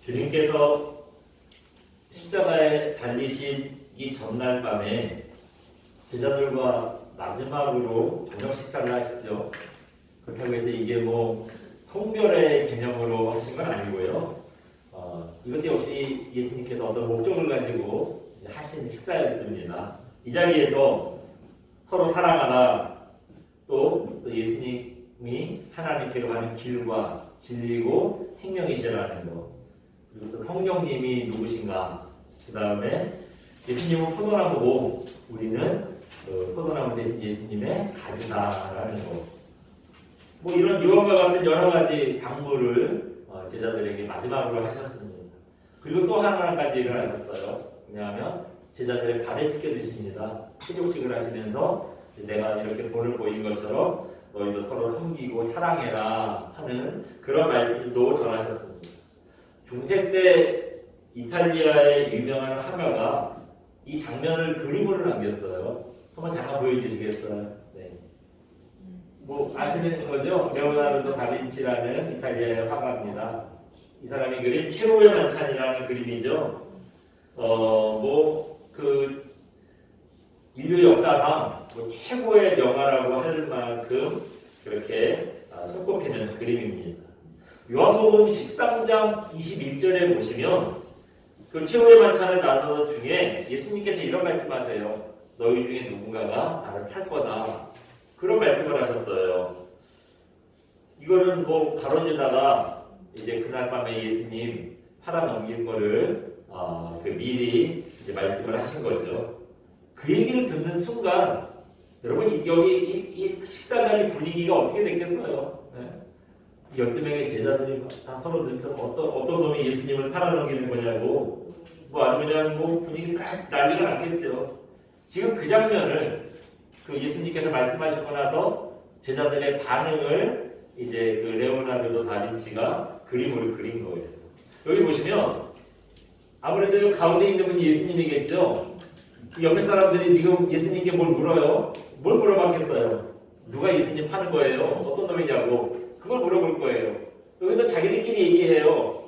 주님께서 십자가에 달리시기 전날 밤에 제자들과 마지막으로 저녁 식사를 하시죠. 그렇다고 해서 이게 뭐 성별의 개념으로 하신 건 아니고요. 이것 역시 예수님께서 어떤 목적을 가지고 하신 식사였습니다. 이 자리에서 서로 사랑하라, 또 예수님이 하나님께로 가는 길과 진리고 생명이시라는 것, 그리고 또 성령님이 누구신가, 그 다음에 예수님은 포도나무고 우리는 포도나무 대신 예수님의 가지다라는 것, 뭐 이런 유언과 같은 여러 가지 당부를 제자들에게 마지막으로 하셨습니다. 그리고 또 한 가지를 하셨어요. 왜냐하면 제자들의 발을 씻겨주십니다. 세족식을 하시면서 내가 이렇게 본을 보인 것처럼 너희도 서로 섬기고 사랑해라 하는 그런 말씀도 전하셨습니다. 중세 때 이탈리아의 유명한 화가가 이 장면을 그림으로 남겼어요. 한번 잠깐 보여주시겠어요? 네. 뭐 아시는 거죠? 레오나르도 다빈치라는 이탈리아의 화가입니다. 이 사람이 그린 최후의 만찬이라는 그림이죠. 인류 역사상 최고의 명화라고 할 만큼 그렇게 손꼽히는 그림입니다. 요한복음 13장 21절에 보시면 그 최후의 만찬을 나누는 중에 예수님께서 이런 말씀하세요. 너희 중에 누군가가 나를 팔 거다. 그런 말씀을 하셨어요. 이거는 뭐 가룟 유다가 이제 그날 밤에 예수님 팔아 넘긴 거를 미리 이제 말씀을 하신 거죠. 그 얘기를 듣는 순간 여러분 여기 이 식사 자리 분위기가 어떻게 됐겠어요? 네? 12명의 제자들이 다 서로 들처럼 어떤 놈이 예수님을 팔아 넘기는 거냐고 아니면 분위기 싹 난리가 났겠죠. 지금 그 장면을 그 예수님께서 말씀하시고 나서 제자들의 반응을 이제 그 레오나르도 다빈치가 그림으로 그린 거예요. 여기 보시면 아무래도 가운데 있는 분이 예수님이겠죠. 그 옆에 사람들이 지금 예수님께 뭘 물어요? 뭘 물어봤겠어요? 누가 예수님 파는 거예요? 어떤 놈이냐고 그걸 물어볼 거예요. 여기서 자기들끼리 얘기해요.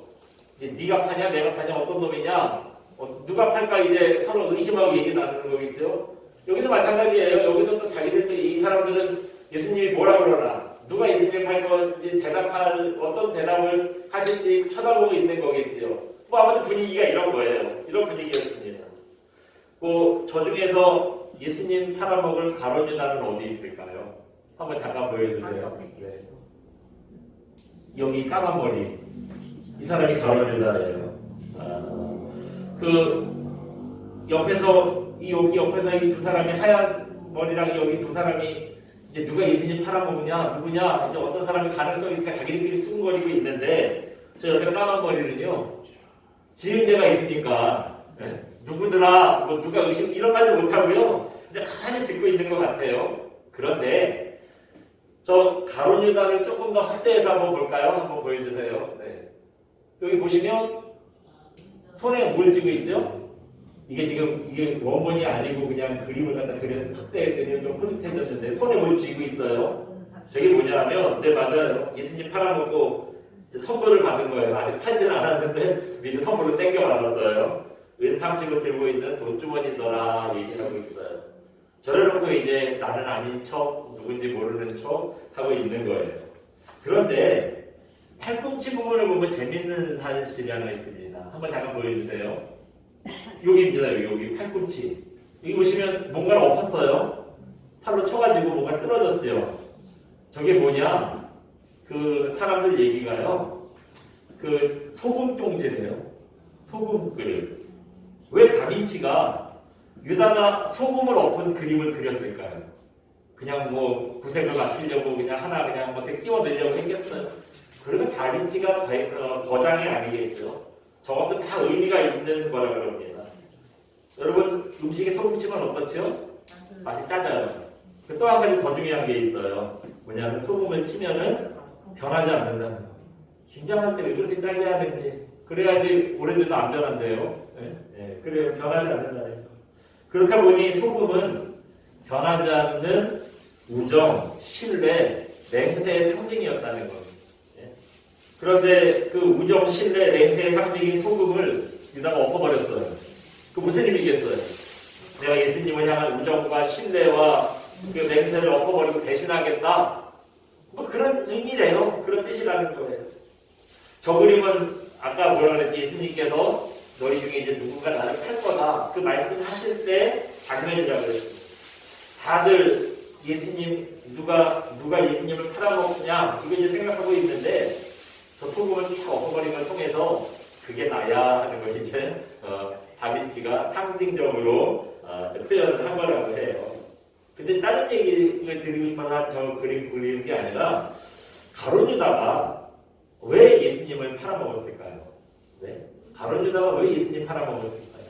이제 네가 파냐 내가 파냐 어떤 놈이냐 누가 팔까 이제 서로 의심하고 얘기 나누는 거겠죠. 여기도 마찬가지예요. 여기도 또 자기들끼리 이 사람들은 예수님이 뭐라 그러나 누가 예수님을 팔 건지 대답할 어떤 대답을 하실지 쳐다보고 있는 거겠죠. 뭐 아무튼 분위기가 이런 거예요. 이런 분위기였습니다. 저 중에서 예수님 팔아먹을 가룟 유다는 어디 있을까요? 한번 잠깐 보여주세요. 네. 여기 까만 머리 이 사람이 가룟 유다예요. 옆에서 여기 옆에서 이 두 사람이 하얀 머리랑 여기 두 사람이 이제 누가 예수님 팔아먹느냐 누구냐 이제 어떤 사람이 가능성이 있으니까 자기들끼리 수군거리고 있는데 저 옆에 까만 머리는요 지음제가 있으니까 누구더라 누가 의심 이런 말을 못하고요 이제 가만히 듣고 있는 것 같아요. 그런데 저 가룟 유다를 조금 더 확대해서 한번 볼까요? 한번 보여주세요. 네. 여기 보시면 손에 뭘 쥐고 있죠? 이게 원본이 아니고 그냥 그림을 갖다 확대했더니 좀 흐릿해졌는데 손에 뭘 쥐고 있어요? 저게 뭐냐면 네 맞아요. 예수님 팔아먹고 선물을 받은 거예요. 아직 팔지는 않았는데 미리 선물을 땡겨받았어요. 은상식을 들고 있는 돈주머니더라 얘기하고 있어요. 저래놓고 이제 나는 아닌 척 누군지 모르는 척 하고 있는 거예요. 그런데 팔꿈치 부분을 보면 재밌는 사실이 하나 있습니다. 한번 잠깐 보여주세요. 여기입니다. 여기 팔꿈치. 여기 보시면 뭔가를 엎었어요. 팔로 쳐가지고 뭔가 쓰러졌죠. 저게 뭐냐? 그 사람들 얘기가요. 그 소금 종지래요. 소금 그릇. 왜 다빈치가 유다가 소금을 엎은 그림을 그렸을까요? 그냥 구색을 맞추려고 그냥 하나 그냥 어떻게 끼워내려고 했겠어요. 그러면 다빈치가 거장이 아니겠죠. 저것도 다 의미가 있는 거라고 합니다. 여러분 음식에 소금 치면 어떻죠? 맛이 짜져요. 또 한 가지 더 중요한 게 있어요. 뭐냐면 소금을 치면은 변하지 않는다는 거. 김장할 때 왜 그렇게 짜게 하는지 그래야지 오래돼도 안 변한대요. 네, 그래요. 변하지 않는다는 거. 그렇다 보니 소금은 변하지 않는 우정, 신뢰, 맹세의 상징이었다는 겁니다. 그런데 그 우정, 신뢰, 맹세의 상징인 소금을 유다가 엎어버렸어요. 그 무슨 의미겠어요? 내가 예수님을 향한 우정과 신뢰와 그 맹세를 엎어버리고 배신하겠다. 뭐 그런 의미래요. 그런 뜻이라는 거예요. 저 그림은 아까 뭐라 그랬지? 예수님께서 너희 중에 이제 누군가 나를 팔 거다. 그 말씀하실 때 장면이라고 그랬어요. 다들 예수님, 누가 예수님을 팔아먹느냐, 이거 이제 생각하고 있는데, 저 소금을 쫙 엎어버린 걸 통해서, 그게 나야 하는 걸 이제, 다빈치가 상징적으로 표현을 한 거라고 해요. 근데 다른 얘기를 드리고 싶어서 저 그림 그리는 게 아니라, 가룟 유다가 왜 예수님을 팔아먹었을까요? 네? 가룟 유다가 왜 예수님 팔아먹었을까요?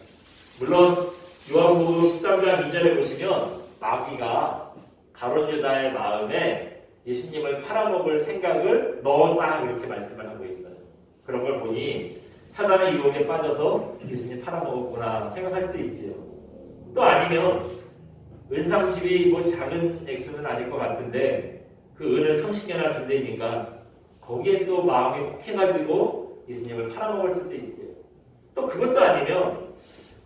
물론, 요한복음 13장 2절에 보시면, 마귀가 가룟 유다의 마음에 예수님을 팔아먹을 생각을 넣었다 이렇게 말씀을 하고 있어요. 그런 걸 보니 사단의 유혹에 빠져서 예수님 팔아먹었구나 생각할 수 있지요. 또 아니면 은 30이 뭐 작은 액수는 아닐 것 같은데 그 은을 30개나 준다니까 거기에 또 마음이 혹해가지고 예수님을 팔아먹을 수도 있고요. 또 그것도 아니면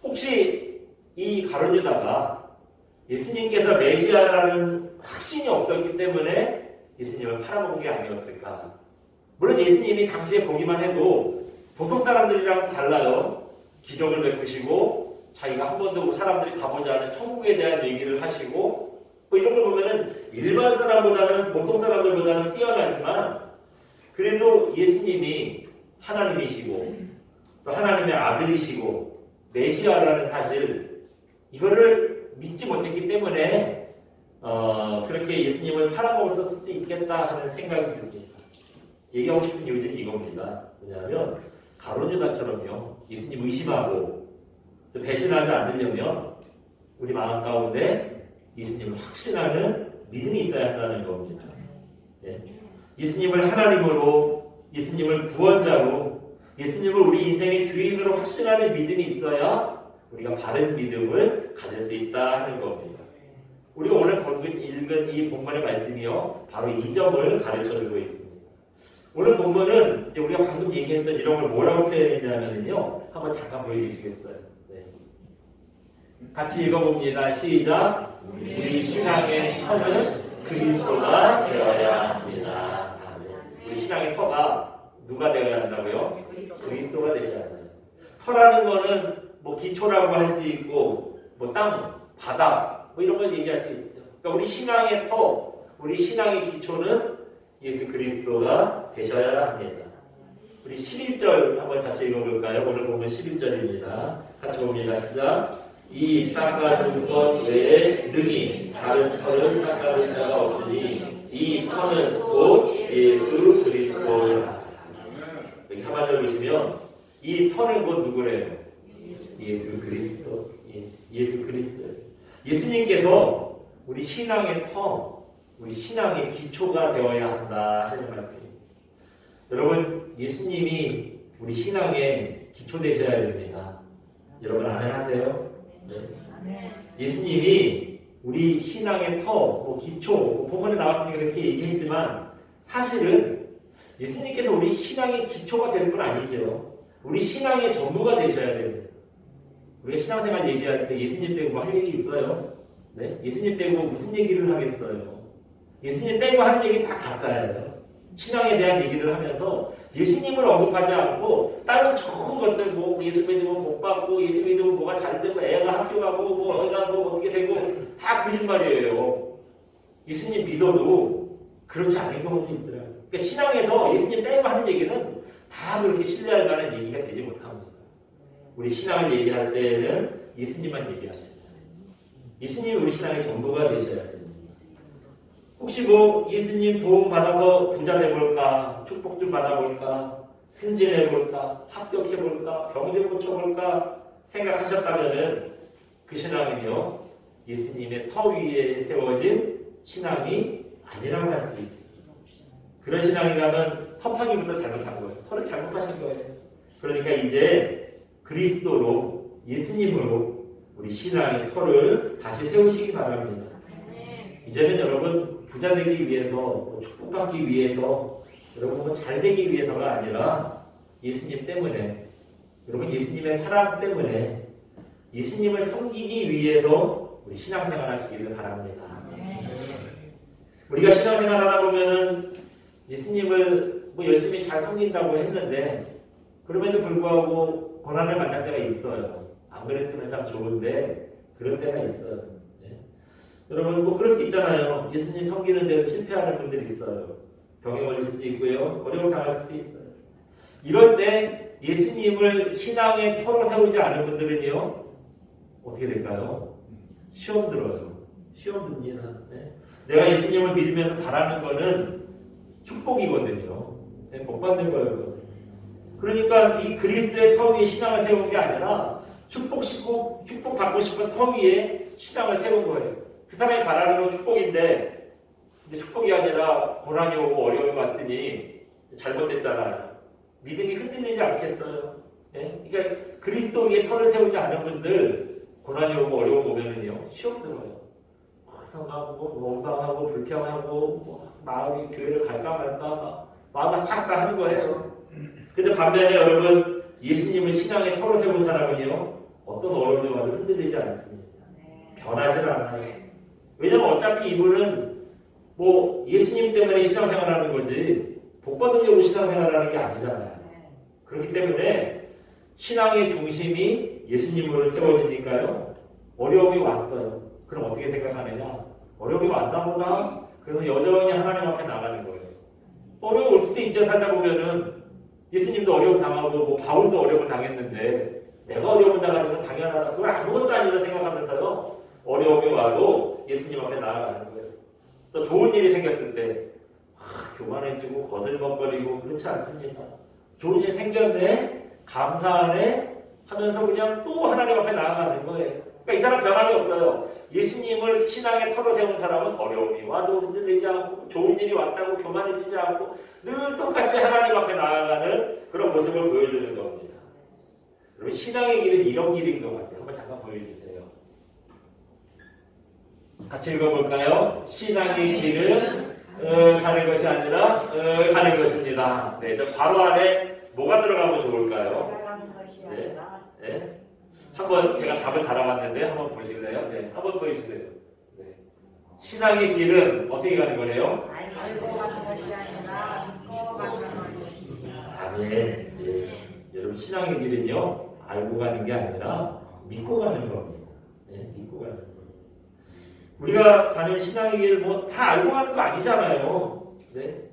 혹시 이 가룟 유다가 예수님께서 메시아라는 확신이 없었기 때문에 예수님을 팔아먹은 게 아니었을까. 물론 예수님이 당시에 보기만 해도 보통 사람들이랑 달라요. 기적을 베푸시고 자기가 한 번도 사람들이 가보지 않은 천국에 대한 얘기를 하시고 뭐 이런 걸 보면은 일반 사람보다는 보통 사람들보다는 뛰어나지만 그래도 예수님이 하나님이시고 또 하나님의 아들이시고 메시아라는 사실 이거를 믿지 못했기 때문에 그렇게 예수님을 팔아먹을 수도 있겠다 하는 생각이 듭니다. 얘기하고 싶은 이유는 이겁니다. 왜냐하면 가룟 유다처럼요. 예수님 의심하고 배신하지 않으려면 우리 마음 가운데 예수님을 확신하는 믿음이 있어야 한다는 겁니다. 네. 예수님을 하나님으로, 예수님을 구원자로, 예수님을 우리 인생의 주인으로 확신하는 믿음이 있어야 우리가 바른 믿음을 가질 수 있다 하는 겁니다. 우리가 오늘 읽은 이 본문의 말씀이요. 바로 이 점을 가르쳐주고 있습니다. 오늘 본문은 이제 우리가 방금 얘기했던 이런 걸 뭐라고 표현했냐면요. 한번 잠깐 보여주시겠어요? 네. 같이 읽어봅니다. 시작. 우리 신앙의 터는 그리스도가 되어야 합니다. 우리 신앙의 터가 누가 되어야 한다고요? 그리스도가 되셔야 합니다. 터라는 거는 뭐 기초라고 할 수 있고 뭐 땅, 바다 뭐 이런 걸 얘기할 수 있죠. 그러니까 우리 신앙의 터, 우리 신앙의 기초는 예수 그리스도가 되셔야 합니다. 우리 11절 한번 같이 읽어볼까요? 오늘 보면 11절입니다. 같이 봅니다. 시작. 이 닦아준 것 외에 능히 다른 터를 닦아준 자가 없으니 이 터는 곧 예수 그리스도라. 여기 하반절 보시면 이 터는 곧 누구래요? 예수 그리스도. 예수 그리스도. 예수님께서 우리 신앙의 터, 우리 신앙의 기초가 되어야 한다 하는 말씀입니다. 여러분, 예수님이 우리 신앙의 기초 되셔야 됩니다. 여러분 아멘 하세요? 네. 예수님이 우리 신앙의 터, 뭐 기초, 본문에 나왔으니까 그렇게 얘기했지만 사실은 예수님께서 우리 신앙의 기초가 될 뿐 아니죠. 우리 신앙의 전부가 되셔야 됩니다. 우리가 신앙생활 얘기할 때 예수님 빼고 뭐 할 얘기 있어요? 네? 예수님 빼고 무슨 얘기를 하겠어요? 예수님 빼고 하는 얘기 다 가짜예요. 신앙에 대한 얘기를 하면서 예수님을 언급하지 않고 다른 좋은 것들 뭐 예수 믿으면 복 받고 예수 믿으면 뭐가 잘 되고 애가 학교 가고 뭐 어디가 뭐 어떻게 되고 다 거짓말이에요. 예수님 믿어도 그렇지 않은 경우도 있더라고요. 그러니까 신앙에서 예수님 빼고 하는 얘기는 다 그렇게 신뢰할 만한 얘기가 되지 못합니다. 우리 신앙을 얘기할 때에는 예수님만 얘기하십니다. 예수님이 우리 신앙의 전부가 되셔야 됩니다. 혹시 뭐 예수님 도움 받아서 부자 돼볼까, 축복 좀 받아볼까, 승진해볼까, 합격해볼까, 병들 고쳐볼까 생각하셨다면은 그 신앙은요 예수님의 터 위에 세워진 신앙이 아니라고 할 수 있어요. 그런 신앙이라면 터파기부터 잘못한 거예요. 터를 잘못하신 거예요. 그러니까 이제 그리스도로 예수님으로 우리 신앙의 터를 다시 세우시기 바랍니다. 이제는 여러분 부자 되기 위해서 축복받기 위해서 여러분 뭐 잘 되기 위해서가 아니라 예수님 때문에, 여러분 예수님의 사랑 때문에, 예수님을 섬기기 위해서 우리 신앙생활 하시기를 바랍니다. 우리가 신앙생활 하다 보면은 예수님을 뭐 열심히 잘 섬긴다고 했는데 그럼에도 불구하고 고난을 만날 때가 있어요. 안 그랬으면 참 좋은데 그럴 때가 있어요. 네. 여러분 뭐 그럴 수 있잖아요. 예수님 섬기는 데로 실패하는 분들이 있어요. 병에 걸릴 수도 있고요. 어려움을 당할 수도 있어요. 이럴 때 예수님을 신앙의 터로 세우지 않은 분들은요. 어떻게 될까요? 시험 들어요. 시험 듭니다. 네. 내가 예수님을 믿으면서 바라는 거는 축복이거든요. 네, 복 받는 거예요. 그러니까 이 그리스의 터 위에 신앙을 세운 게 아니라 축복받고 싶은 터 위에 신앙을 세운 거예요. 그 사람이 바라는 건 축복인데 근데 축복이 아니라 고난이 오고 어려움이 왔으니 잘못됐잖아요. 믿음이 흔들리지 않겠어요. 네? 그러니까 그리스도 위에 터를 세우지 않은 분들 고난이 오고 어려움 오면은요 시험 들어요. 성하고 원망하고 불평하고 마음이 교회를 갈까 말까 마음이 탁탁 하는 거예요. 근데 반면에 여러분 예수님을 신앙의 터로 세운 사람은요 어떤 어려움이 와도 흔들리지 않습니다. 변하지 않아요. 왜냐면 어차피 이분은 뭐 예수님 때문에 신앙생활하는 거지 복 받으려고 신앙생활하는 게 아니잖아요. 그렇기 때문에 신앙의 중심이 예수님으로 세워지니까요 어려움이 왔어요. 그럼 어떻게 생각하느냐? 어려움이 왔나 보다. 그래서 여전히 하나님 앞에 나가는 거예요. 어려움 올 수도 있죠. 살다 보면은 예수님도 어려움 당하고 뭐 바울도 어려움을 당했는데 내가 어려움을 당하는 건 당연하다. 그걸 아무것도 아니다 생각하면서요. 어려움이 와도 예수님 앞에 나아가는 거예요. 또 좋은 일이 생겼을 때 교만해지고 거들먹거리고 그렇지 않습니다. 좋은 일이 생겼네. 감사하네. 하면서 그냥 또 하나님 앞에 나아가는 거예요. 그러니까 이 사람 변함이 없어요. 예수님을 신앙의 터로 세운 사람은 어려움이 와도 흔들리지 않고 좋은 일이 왔다고 교만해지지 않고 늘 똑같이 하나님 앞에 나아가는 그런 모습을 보여주는 겁니다. 그리고 신앙의 길은 이런 길인 것 같아요. 한번 잠깐 보여주세요. 같이 읽어볼까요? 신앙의 길은 가는 것이 아니라 가는 것입니다. 네, 저 바로 안에 뭐가 들어가면 좋을까요? 네, 네. 한번 제가 답을 달아봤는데 한번 보실래요? 네, 한번 보여주세요. 네. 신앙의 길은 어떻게 가는 거래요? 알고 가는 것이 아니라 믿고 가는 것입니다. 아멘. 예. 여러분 신앙의 길은요 알고 가는 게 아니라 믿고 가는 겁니다. 네, 믿고 가는 겁니다. 우리가 가는 신앙의 길 뭐 다 알고 가는 거 아니잖아요. 네.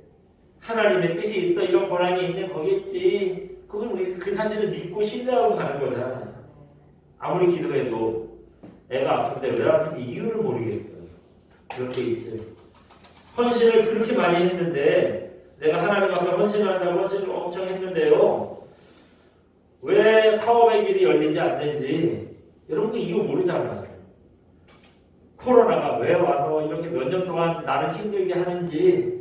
하나님의 뜻이 있어 이런 권한이 있는 거겠지. 그건 우리 그 사실을 믿고 신뢰하고 가는 거잖아요. 아무리 기도해도 애가 아픈데 왜 아픈지 이유를 모르겠어요. 그렇게 있죠. 헌신을 그렇게 많이 했는데 내가 하나님 앞에 헌신을 한다고 헌신을 엄청 했는데요. 왜 사업의 길이 열리지 않는지 여러분 그 이유 모르잖아요. 코로나가 왜 와서 이렇게 몇 년 동안 나를 힘들게 하는지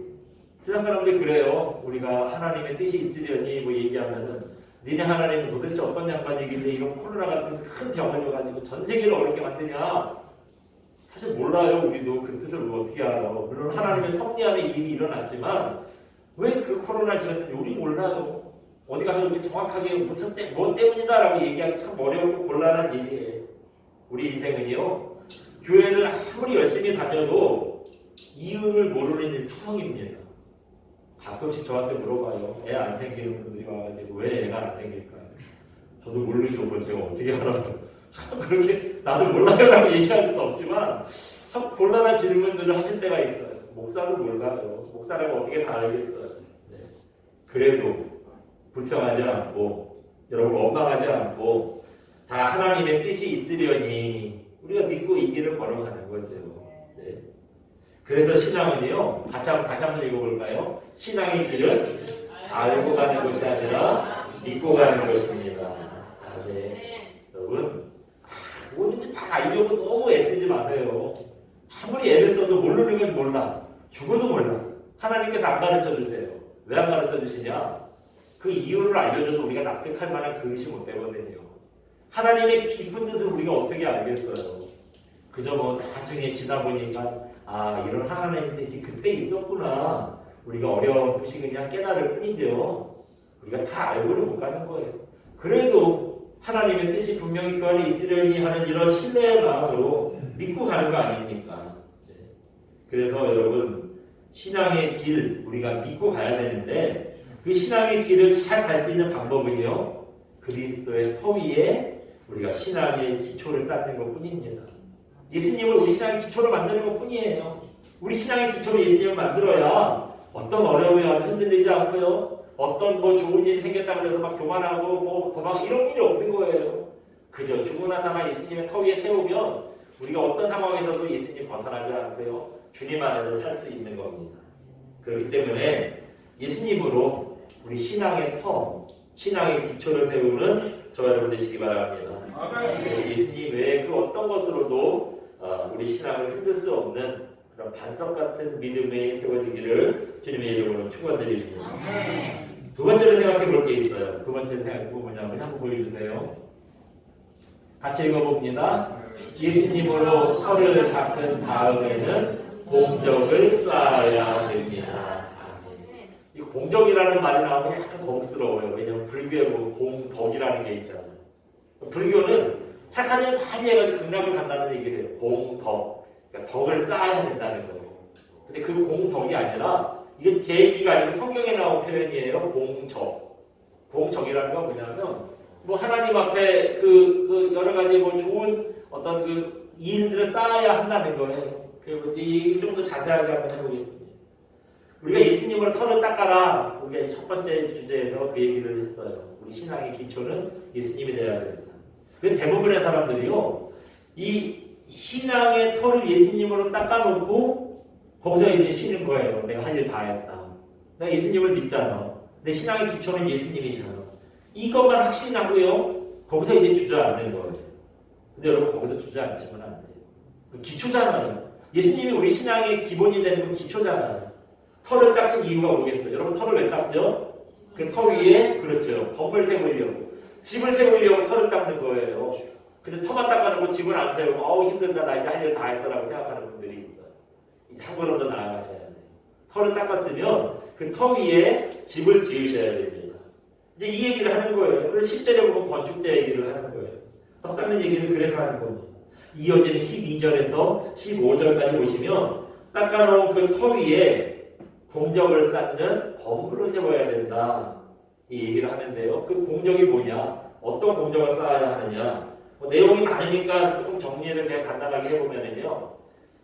세상 사람들이 그래요. 우리가 하나님의 뜻이 있으려니 뭐 얘기하면은 니네 하나님은 도대체 어떤 양반이길래 이런 코로나 같은 큰 병을 줘가지고 전 세계를 어렵게 만드냐? 사실 몰라요. 우리도 그 뜻을 어떻게 알아. 물론 하나님의 섭리 안에 일이 일어났지만 왜 그 코로나 지었는지 우리 몰라요. 어디 가서 이렇게 정확하게 뭐 때문이다라고 얘기하기 참 어렵고 곤란한 일이에요. 우리 인생은요. 교회를 아무리 열심히 다녀도 이유를 모르는 일 투성입니다. 가끔씩 저한테 물어봐요. 애 안 생기는 분들이 와가지고 왜 애가 안 생길까요? 저도 모르죠. 그걸 제가 어떻게 알아요? 참 그렇게 나도 몰라요라고 얘기할 수는 없지만 참 곤란한 질문들을 하실 때가 있어요. 목사도 몰라요. 목사라고 어떻게 다 알겠어요. 네. 그래도 불평하지 않고 여러분 원망하지 않고 다 하나님의 뜻이 있으려니 우리가 믿고 이 길을 걸어가는 거죠. 네. 그래서 신앙은요. 다시 한번 읽어볼까요? 신앙의 길은 알고 가는 것이 아니라 믿고 가는 것입니다. 네. 여러분 뭐든지 다 알려고 너무 애쓰지 마세요. 아무리 애를 써도 모르는 건 몰라. 죽어도 몰라. 하나님께서 안 가르쳐 주세요. 왜 안 가르쳐 주시냐? 그 이유를 알려줘도 우리가 납득할 만한 그릇이 못 되거든요. 하나님의 깊은 뜻을 우리가 어떻게 알겠어요? 그저 뭐 나중에 지나 보니까 이런 하나님의 뜻이 그때 있었구나. 우리가 어렴풋이 그냥 깨달을 뿐이죠. 우리가 다 알고는 못 가는 거예요. 그래도 하나님의 뜻이 분명히 그 안에 있으려니 하는 이런 신뢰의 마음으로 믿고 가는 거 아닙니까? 네. 그래서 여러분 신앙의 길 우리가 믿고 가야 되는데 그 신앙의 길을 잘 갈 수 있는 방법은요. 그리스도의 터 위에 우리가 신앙의 기초를 쌓는 것 뿐입니다. 예수님을 우리 신앙의 기초로 만드는 것 뿐이에요. 우리 신앙의 기초로 예수님을 만들어야 어떤 어려움에 흔들리지 않고요. 어떤 뭐 좋은 일이 생겼다고 해서 막 교만하고 뭐 도망 이런 일이 없는 거예요. 그저 죽으나 사나 예수님의 터 위에 세우면 우리가 어떤 상황에서도 예수님 벗어나지 않고요. 주님 안에서 살 수 있는 겁니다. 그렇기 때문에 예수님으로 우리 신앙의 터, 신앙의 기초를 세우는 저와 여러분 되시기 바랍니다. 예수님 외에 그 어떤 것으로도 우리 신앙을 흔들 수 없는 그런 반석 같은 믿음에 세워지기를 주님의 이름으로 축원드립니다. 두 번째로 생각해 볼 게 있어요. 두 번째 생각해 뭐냐면 한번 보여주세요. 같이 읽어봅니다. 예수님으로 터를 닦은 다음에는 공적을 쌓아야 됩니다. 이 공적이라는 말이 나오면 약간 거북스러워요. 왜냐하면 불교에 보면 공덕이라는 게 있잖아요. 불교는 착사를 많이 해가지고 극락을 간다는 얘기를 해요. 공덕. 그러니까 덕을 쌓아야 된다는 거예요. 근데 그 공덕이 아니라 이게 제 얘기가 아니고 성경에 나온 표현이에요. 공적. 공적이라는 건 뭐냐면 뭐 하나님 앞에 그 여러 가지 뭐 좋은 어떤 그 일들을 쌓아야 한다는 거예요. 그리고 이 좀 더 자세하게 한번 해보겠습니다. 우리가 예수님으로 털을 닦아라. 우리가 첫 번째 주제에서 그 얘기를 했어요. 우리 신앙의 기초는 예수님이 되어야 된다. 근데 대부분의 사람들이요, 이 신앙의 털을 예수님으로 닦아놓고 거기서 이제 쉬는 거예요. 내가 할 일 다 했다. 내가 예수님을 믿잖아. 내 신앙의 기초는 예수님이잖아. 이것만 확신하고요, 거기서 이제 주저앉는 거예요. 근데 여러분 거기서 주저앉으시면 안 돼요. 그 기초잖아요. 예수님이 우리 신앙의 기본이 되는 건 기초잖아요. 털을 닦은 이유가 뭐겠어요? 여러분 털을 왜 닦죠? 그 털 위에 그렇죠. 건물 세우려고. 집을 세우려고 털을 닦는 거예요. 근데 터만 닦아놓고 집을 안 세우고 어우 힘들다 나 이제 할 일 다 했어라고 생각하는 분들이 있어요. 이제 한 걸음 더 나아가셔야 돼요. 털을 닦았으면 그 터 위에 집을 지으셔야 됩니다. 이제 이 얘기를 하는 거예요. 그래서 10절에 보면 건축대 얘기를 하는 거예요. 터 닦는 얘기를 그래서 하는 겁니다. 이어지는 12절에서 15절까지 보시면 닦아놓은 그 터 위에 공적을 쌓는 건물을 세워야 된다. 이 얘기를 하는데요. 그 공적이 뭐냐? 어떤 공적을 쌓아야 하느냐? 내용이 많으니까 조금 정리를 제가 간단하게 해보면요.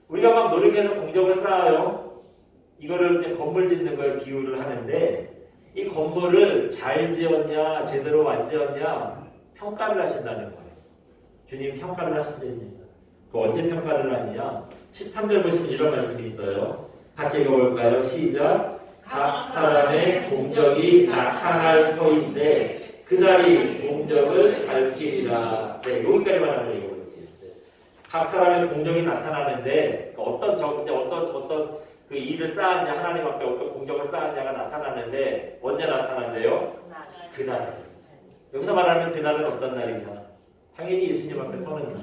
우리가 막 노력해서 공적을 쌓아요. 이거를 이제 건물 짓는 거에 비유를 하는데 이 건물을 잘 지었냐, 제대로 안 지었냐 평가를 하신다는 거예요. 주님 평가를 하신답니다. 그 언제 평가를 하느냐? 13절 보시면 이런 말씀이 있어요. 같이 읽어볼까요? 시작. 각 사람의 공적이 나타날 터인데 그날이 공적을 밝히리라. 네, 여기까지만 하면 읽어볼게요. 각 사람의 공적이 나타나는데 어떤 그 일을 쌓았냐, 하나님 앞에 어떤 공적을 쌓았냐가 나타나는데 언제 나타난대요? 그날. 여기서 말하는 그날은 어떤 날이냐? 당연히 예수님 앞에 서는 날.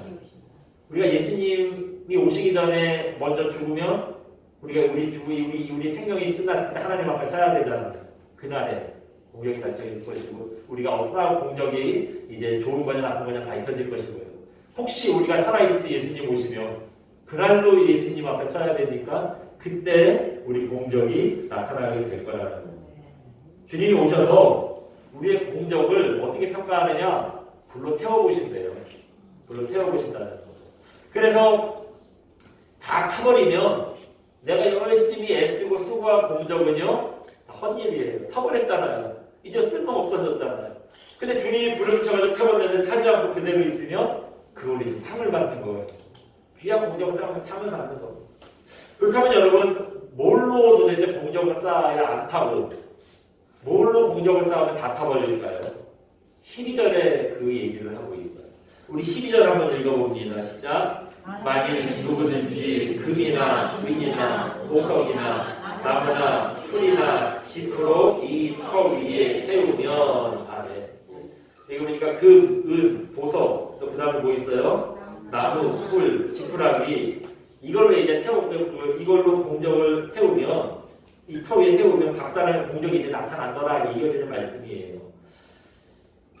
우리가 예수님이 오시기 전에 먼저 죽으면 우리가 우리 생명이 끝났을 때 하나님 앞에 서야 되잖아요. 그날에 공적이 달성될 것이고 우리가 쌓은 공적이 이제 좋은 거냐 나쁜 거냐 다 익혀질 것이고요. 혹시 우리가 살아있을 때 예수님 오시면 그날도 예수님 앞에 서야 되니까 그때 우리 공적이 나타나게 될 거라는 거예요. 주님이 오셔서 우리의 공적을 어떻게 평가하느냐? 불로 태워보신대요. 불로 태워보신다는 거예요. 그래서 다 타버리면 내가 열심히 애쓰고 수고한 공적은요 다 헛일이에요. 타버렸잖아요. 이제 쓸모 없어졌잖아요. 근데 주님이 불을 붙여가지고 태웠는데 타지 않고 그대로 있으면 그걸 이제 상을 받는 거예요. 귀한 공적을 쌓으면 상을 받는 겁니다. 그렇다면 여러분 뭘로 도대체 공적을 쌓아야 안 타고 뭘로 공적을 쌓으면 다 타버릴까요? 12절에 그 얘기를 하고 있어요. 우리 12절 한번 읽어봅니다. 시작. 만일 누구든지 금이나 은이나 보석이나 나무나 풀이나 짚으로 이 터 위에 세우면 아멘. 이거 보니까 금, 은, 보석 또 그 다음에 뭐 있어요? 나무, 풀, 지푸라기 이걸로 이제 태우고 이걸로 공적을 세우면 이 터 위에 세우면 각 사람의 공적이 이제 나타난더라 이어지는 말씀이에요.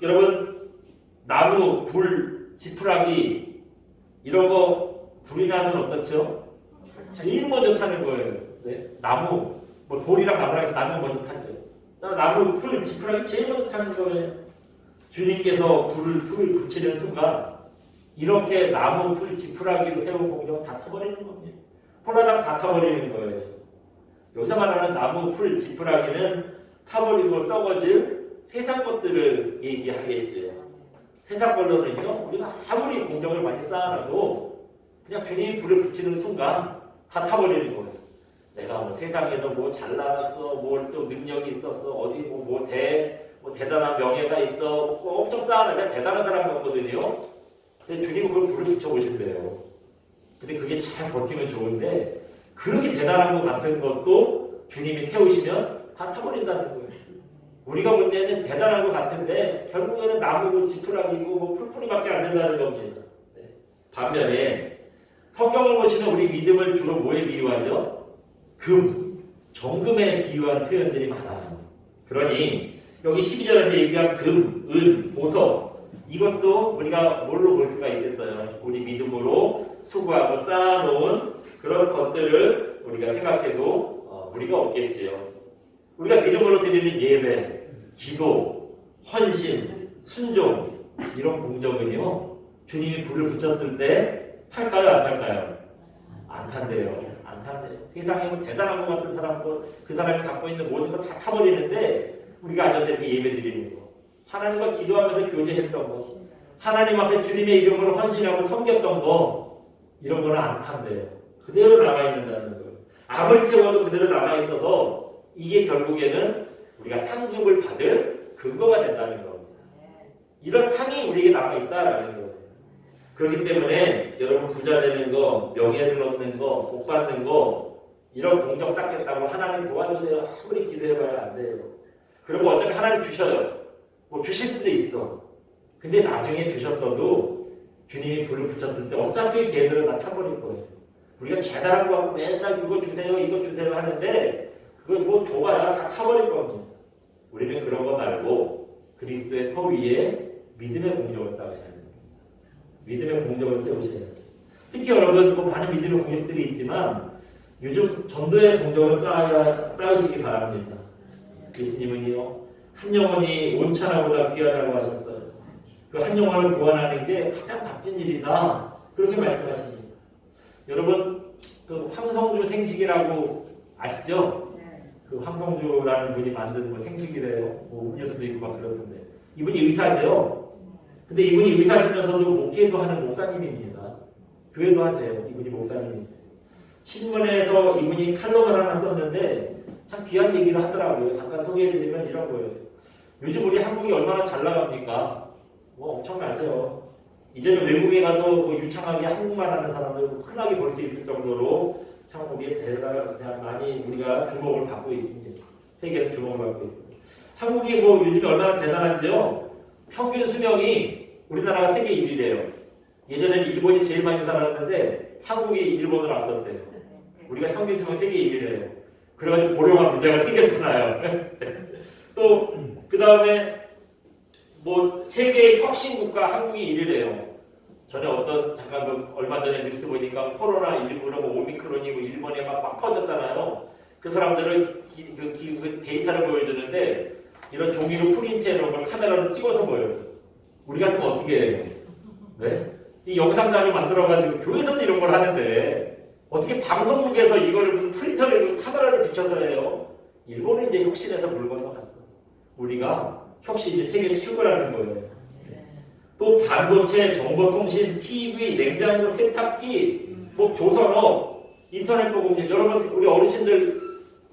여러분 나무, 불, 지푸라기 이런 거 불이 나면 어떻죠? 제일 먼저 타는 거예요. 네? 나무, 뭐 돌이랑 나무랑 해서 나무 먼저 타죠. 나무, 불, 지푸라기 제일 먼저 타는 거예요. 주님께서 불을 붙이는 순간 이렇게 나무, 불, 지푸라기로 세운 공적은 다 타버리는 겁니다. 홀라당 다 타버리는 거예요. 여기서 말하는 나무, 풀, 지푸라기는 타버리고 썩어질 세상 것들을 얘기하겠죠. 세상 걸로는요, 우리가 아무리 공적을 많이 쌓아놔도 그냥 주님이 불을 붙이는 순간 다 타버리는 거예요. 내가 뭐 세상에서 뭐 잘났어, 뭘 또 능력이 있었어, 어디 뭐 대단한 명예가 있어, 뭐 엄청 쌓아놔야 대단한 사람 같거든요. 근데 주님은 그걸 불을 붙여보신대요. 근데 그게 잘 버티면 좋은데 그렇게 대단한 것 같은 것도 주님이 태우시면 다 타버린다는 거예요. 우리가 볼 때는 대단한 것 같은데 결국에는 나무고 지푸라기고 뭐 풀뿌리밖에 안 된다는 겁니다. 네. 반면에 성경을 보시면 우리 믿음을 주로 뭐에 비유하죠? 금, 정금에 비유한 표현들이 많아요. 그러니 여기 12절에서 얘기한 금, 은, 보석 이것도 우리가 뭘로 볼 수가 있겠어요? 우리 믿음으로 수고하고 쌓아놓은 그런 것들을 우리가 생각해도 우리가 없겠지요. 우리가 믿음으로 드리는 예배, 기도, 헌신, 순종 이런 공적은요. 주님이 불을 붙였을 때 탈까요? 안 탈까요? 안 탄대요. 안 탄대요. 세상에 뭐 대단한 것 같은 사람도 그 사람이 갖고 있는 모든 걸 다 타버리는데 우리가 앉아서 이렇게 예배 드리는 거. 하나님과 기도하면서 교제했던 거. 하나님 앞에 주님의 이름으로 헌신하고 섬겼던 거. 이런 거는 안 탄대요. 그대로 남아있는다는 거예요. 아무리 태워도 그대로 남아있어서 이게 결국에는 우리가 상급을 받을 근거가 된다는 겁니다. 이런 상이 우리에게 남아있다라는 거예요. 그렇기 때문에 여러분 부자 되는 거, 명예를 얻는 거, 복 받는 거 이런 공적 쌓겠다고 하나님 도와주세요. 아무리 기도해봐야 안 돼요. 그리고 어차피 하나님 주셔요. 뭐 주실 수도 있어. 근데 나중에 주셨어도 주님이 불을 붙였을 때 어차피 걔들은 다 타버릴 거예요. 우리가 대단한 거 갖고 맨날 이거 주세요, 이거 주세요 하는데 그거 뭐 줘봐야 다 타버릴 겁니다. 우리는 그런 거 말고 그리스도의 터 위에 믿음의 공적을 쌓으셔야 됩니다. 믿음의 공적을 세우셔야 돼요. 특히 여러분 뭐 많은 믿음의 공적들이 있지만 요즘 전도의 공적을 쌓으시기 바랍니다. 예수님은요 한 영혼이 온천하보다 귀하다고 하셨어요. 그 한 영혼을 구원하는 게 가장 값진 일이다. 그렇게 말씀하십니다. 여러분 그 황성주 생식이라고 아시죠? 그 황성주라는 분이 만든 뭐 생식이래요. 뭐 음료수도 있고 막 그러던데 이분이 의사죠. 근데 이분이 의사시면서도 목회도 하는 목사님입니다. 교회도 하세요. 이분이 목사님이세요. 신문에서 이분이 칼럼을 하나 썼는데 참 귀한 얘기를 하더라고요. 잠깐 소개해드리면 이런 거예요. 요즘 우리 한국이 얼마나 잘 나갑니까? 뭐 엄청나죠. 이제는 외국에 가도 뭐 유창하게 한국말 하는 사람들 흔하게 볼 수 있을 정도로 참 우리의 대단한 많이 우리가 주목을 받고 있습니다. 세계에서 주목을 받고 있습니다. 한국이 뭐 요즘에 얼마나 대단한지요. 평균 수명이 우리나라가 세계 1위래요. 예전에는 일본이 제일 많이 살았는데 한국이 일본을 앞섰대요. 우리가 평균 수명 세계 1위래요. 그래가지고 고령화 문제가 생겼잖아요. 또 그 다음에 뭐 세계 혁신 국가 한국이 1위래요. 전에 잠깐 얼마 전에 뉴스 보니까 코로나19로 뭐 오미크론이고 일본에 막 퍼졌잖아요. 그 사람들은 그 데이터를 보여주는데 이런 종이로 프린트해 놓은 걸 카메라로 찍어서 보여줘. 우리 같은 건 어떻게 해요? 네? 이 영상장을 만들어가지고 교회에서도 이런 걸 하는데 어떻게 방송국에서 이거를 무슨 프린터를 카메라를 비춰서 해요? 일본은 이제 혁신해서 물 건너갔어. 우리가 혁신이 세계 최고라는 거예요. 또 반도체, 정보통신, TV, 냉장고, 세탁기, 뭐 조선업, 인터넷 보고 여러분 우리 어르신들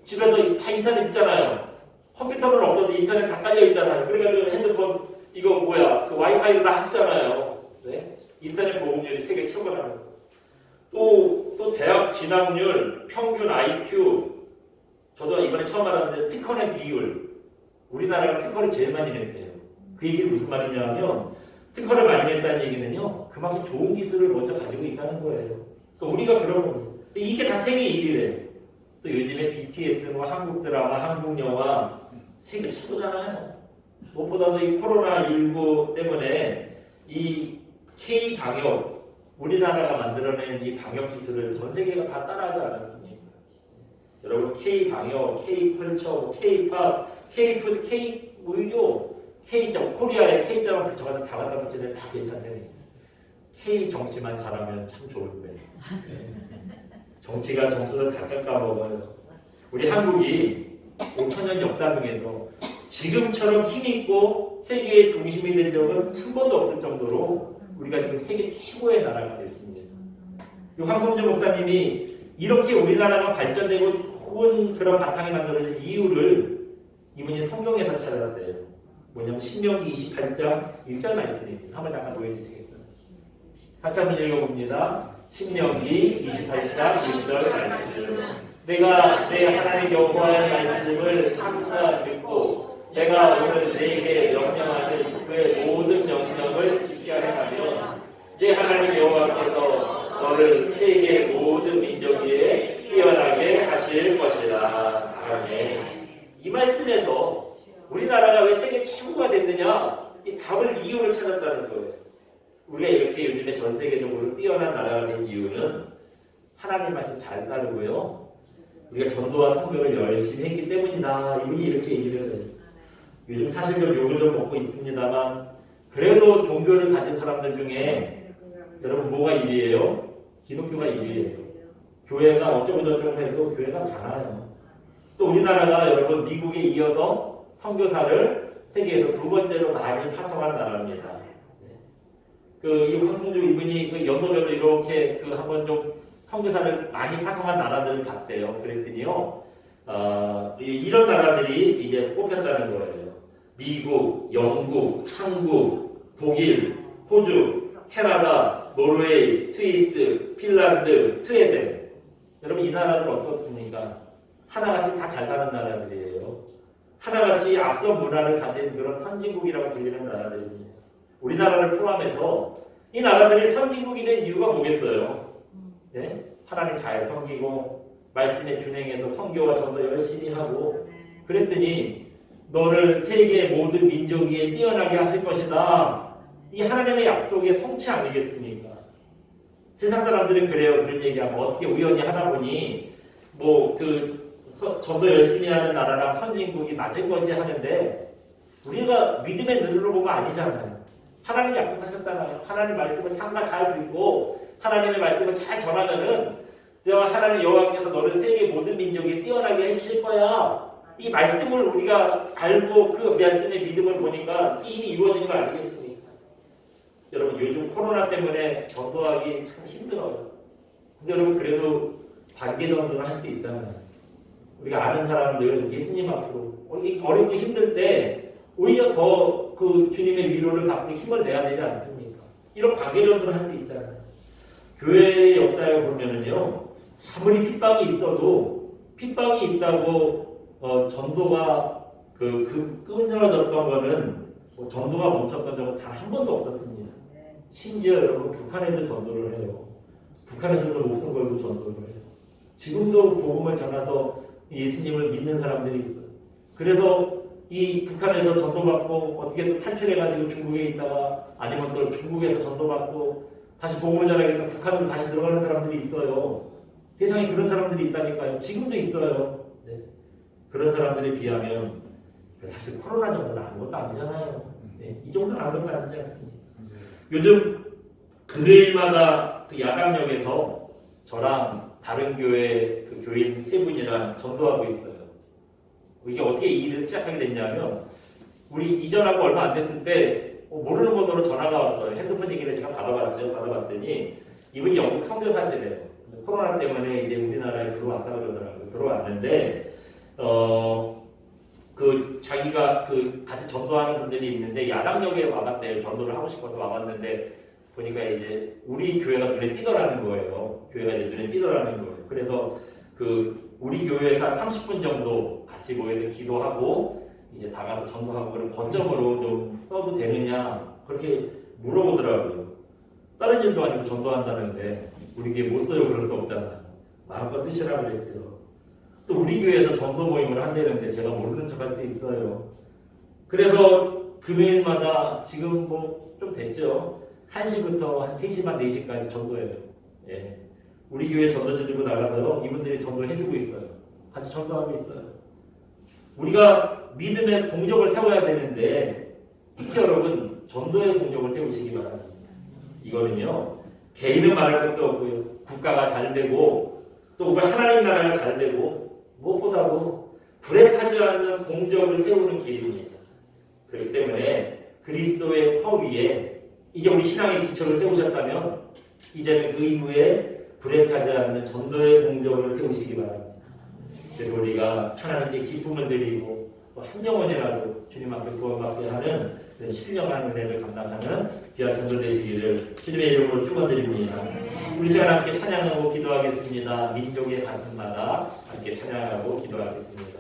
집에서 다 인터넷 있잖아요. 컴퓨터는 없어도 인터넷 다 깔려 있잖아요. 그래가지고 핸드폰 이거 뭐야 그 와이파이로 다 하시잖아요. 네? 인터넷 보급률이 세계 최고라는 거예요. 또 대학 진학률, 평균 IQ 저도 이번에 처음 알았는데 특허의 비율 우리나라가 특허를 제일 많이 냈대요. 그 얘기는 무슨 말이냐 하면 특허를 많이 냈다는 얘기는요 그만큼 좋은 기술을 먼저 가지고 있다는 거예요. 그래서 우리가 그런 겁니다. 이게 다 세계 1위래요. 또 요즘에 BTS, 뭐 한국 드라마, 한국 영화 세계 최고잖아요. 무엇보다도 이 코로나19 때문에 이 K 방역, 우리나라가 만들어낸 이 방역 기술을 전 세계가 다 따라하지 않았습니까? 여러분 K 방역, K 컬처, K 팝, K 푸드, K 의료, K 점 코리아에 K 점을 붙여가지고 다 갖다 붙이는데 다 괜찮대요. K 정치만 잘하면 참 좋을 거예요. 정치가 정수를 다 깎아먹어요. 우리 한국이 5천년 역사 중에서 지금처럼 힘있고 세계의 중심이 된 적은 한 번도 없을 정도로 우리가 지금 세계 최고의 나라가 됐습니다. 황성준 목사님이 이렇게 우리나라가 발전되고 좋은 그런 바탕이 만들어진 이유를 이분이 성경에서 찾아왔대요. 뭐냐면 신명기 28장 1절 말씀입니다. 한번 잠깐 보여주시겠어요? 같이 한번 읽어봅니다. 신명기 28장 1절 말씀. 내가 내 하나님 여호와의 말씀을 삼가 듣고 내가 오늘 내게 명령하는 그 모든 명령을 지켜야 하면 내 하나님 여호와께서 너를 세계 모든 민족 위에 뛰어나게 하실 것이라. 아멘. 이 말씀에서 우리나라가 왜 세계 최고가 됐느냐? 이 답을 이유를 찾았다는 거예요. 우리가 이렇게 요즘에 전 세계적으로 뛰어난 나라가 된 이유는 하나님 말씀 잘 따르고요. 우리가 전도와 선교를 열심히 했기 때문이다. 이분이 이렇게 얘기를 해요. 요즘 사실 좀 욕을 좀 먹고 있습니다만 그래도 종교를 가진 사람들 중에 여러분 뭐가 1위예요? 기독교가 1위예요. 교회가 어쩌고저쩌고 해도 교회가 많아요. 또 우리나라가 여러분 미국에 이어서 선교사를 세계에서 두 번째로 많이 파송한 나라입니다. 이 황성주 이분이 연도별로 이렇게 한번 좀 선교사를 많이 파송한 나라들을 봤대요. 그랬더니요, 이런 나라들이 이제 뽑혔다는 거예요. 미국, 영국, 한국, 독일, 호주, 캐나다, 노르웨이, 스위스, 핀란드, 스웨덴. 여러분 이 나라들 어떻습니까? 하나같이 다 잘 사는 나라들이에요. 하나같이 앞선 문화를 가진 그런 선진국이라고 불리는 나라들입니다. 우리나라를 포함해서 이 나라들이 선진국이 된 이유가 뭐겠어요? 네? 하나님 잘 섬기고 말씀에 준행해서 선교와 전도 열심히 하고 그랬더니 너를 세계 모든 민족 위에 뛰어나게 하실 것이다. 이 하나님의 약속의 성취 아니겠습니까? 세상 사람들은 그래요. 그런 얘기하면 어떻게 우연히 하다 보니 전도 열심히 하는 나라랑 선진국이 맞은 건지 하는데 우리가 믿음의 눈으로 보면 아니잖아요. 하나님 약속하셨잖아요. 하나님 말씀을 상가 잘 듣고 하나님의 말씀을 잘 전하면은 하나님 여호와께서 너를 세계 모든 민족에 뛰어나게 해주실 거야. 이 말씀을 우리가 알고 그 말씀의 믿음을 보니까 이미 이루어진 거 아니겠습니까? 여러분 요즘 코로나 때문에 전도하기 참 힘들어요. 근데 여러분 그래도 반개 전도는 할 수 있잖아요. 우리가 아는 사람들 예수님 앞으로 어렵고 힘들 때 오히려 더 그 주님의 위로를 받고 힘을 내야 되지 않습니까? 이런 관계전도를 할 수 있잖아요. 교회의 역사에 보면은요, 아무리 핍박이 있어도 핍박이 있다고 전도가 끊어졌던 거는 전도가 멈췄던 적은 단 한 번도 없었습니다. 심지어 여러분 북한에도 전도를 해요. 북한에서도 목숨 걸고 전도를 해요. 지금도 복음을 전해서 예수님을 믿는 사람들이 있어요. 그래서 이 북한에서 전도받고 어떻게 또 탈출해가지고 중국에 있다가 아니면 또 중국에서 전도받고 다시 복음을 전하겠다 북한으로 다시 들어가는 사람들이 있어요. 세상에 그런 사람들이 있다니까요. 지금도 있어요. 네. 그런 사람들에 비하면 사실 코로나 정도는 아무것도 아니잖아요. 네. 이 정도는 아무것도 아니지 않습니까? 요즘 금요일마다 그 야당역에서 저랑 다른 교회 그 교인 세 분이랑 전도하고 있어요. 이게 어떻게 이 일을 시작하게 됐냐면 우리 이전하고 얼마 안 됐을 때 모르는 번호로 전화가 왔어요. 핸드폰 얘기를 제가 받아봤죠. 받아봤더니 이분이 영국 선교사시래요. 코로나 때문에 이제 우리나라에 들어왔다 그러더라고요. 들어왔는데 자기가 같이 전도하는 분들이 있는데 야당역에 와봤대요. 전도를 하고 싶어서 와봤는데 보니까 이제 우리 교회가 눈에 띄더라는 거예요. 교회가 이제 눈에 띄더라는 거예요. 그래서 우리 교회에서 한 30분 정도 같이 모여서 기도하고 이제 나가서 전도하고 그런 거점으로 좀 써도 되느냐 그렇게 물어보더라고요. 다른 일도 아니고 전도한다는데 우리 교회 못 써요. 그럴 수 없잖아요. 마음껏 쓰시라고 그랬죠. 또 우리 교회에서 전도 모임을 한다는데 제가 모르는 척 할 수 있어요. 그래서 금요일마다 지금 뭐 좀 됐죠. 1시부터 한 3시 반 4시까지 전도해요. 예. 우리 교회 전도지 주고 나가서 이분들이 전도해주고 있어요. 같이 전도하고 있어요. 우리가 믿음의 공적을 세워야 되는데 특히 여러분 전도의 공적을 세우시기 바랍니다. 이거는요. 개인은 말할 것도 없고요. 국가가 잘 되고 또 우리 하나님 나라가 잘 되고 무엇보다도 불행하지 않는 공적을 세우는 길입니다. 그렇기 때문에 그리스도의 퍼 위에 이제 우리 신앙의 기초를 세우셨다면 이제는 그 이후에 불행하지 않는 전도의 공적을 세우시기 바랍니다. 그래서 우리가 하나님께 기쁨을 드리고 한 영혼이라도 주님 앞에 구원받게 하는 신령한 은혜를 감당하는 귀한 전도 되시기를 주님의 이름으로 축원드립니다. 우리 시간 함께 찬양하고 기도하겠습니다. 민족의 가슴마다 함께 찬양하고 기도하겠습니다.